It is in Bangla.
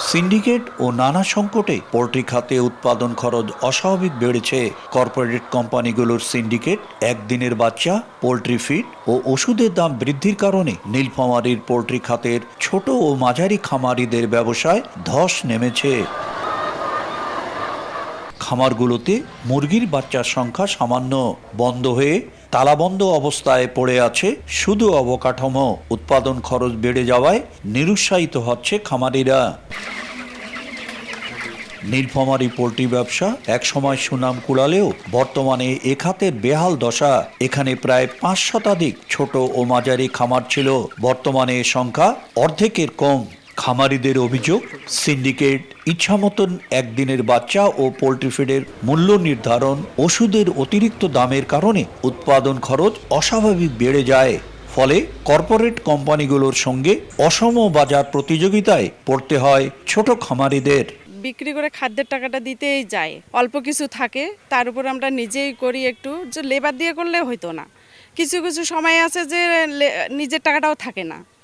সিন্ডিকেট ও নানা সংকটে পোল্ট্রি খাতে উৎপাদন খরচ অস্বাভাবিক বেড়েছে। কর্পোরেট কোম্পানিগুলোর সিন্ডিকেট, একদিনের বাচ্চা, পোল্ট্রি ফিড ও ওষুধের দাম বৃদ্ধির কারণে নীলফামারীর পোল্ট্রি খাতের ছোট ও মাঝারি খামারিদের ব্যবসায় ধস নেমেছে। খামারগুলোতে মুরগির বাচ্চার সংখ্যা সামান্য, বন্ধ হয়ে তালাবন্ধ অবস্থায় পড়ে আছে শুধু অবকাঠামো। উৎপাদন খরচ বেড়ে যাওয়ায় নিরুৎসাহিত হচ্ছে খামারিরা। নীলফামারী পোল্ট্রি ব্যবসা একসময় সুনাম কুড়ালেও বর্তমানে এ খাতের বেহাল দশা। এখানে প্রায় 5 শতাধিক ছোট ও মাঝারি খামার ছিল, বর্তমানে এ সংখ্যা অর্ধেকের কম। খামারিদের অভিযোগ, সিন্ডিকেট, ইচ্ছামতন একদিনের বাচ্চা ও পোল্ট্রি ফিডের মূল্য নির্ধারণ, ওষুধের অতিরিক্ত দামের কারণে উৎপাদন খরচ অস্বাভাবিক বেড়ে যায়। ফলে কর্পোরেট কোম্পানিগুলোর সঙ্গে অসম বাজার প্রতিযোগিতায় পড়তে হয় ছোট খামারিদের। বিক্রি করে খাদ্যের টাকাটা দিতেই যায়, অল্প কিছু থাকে, তার উপর আমরা নিজেই করি, একটু যে লেবার দিয়ে করলে হইতো না। কিছু কিছু সময় আছে যে নিজের টাকাটাও থাকে না।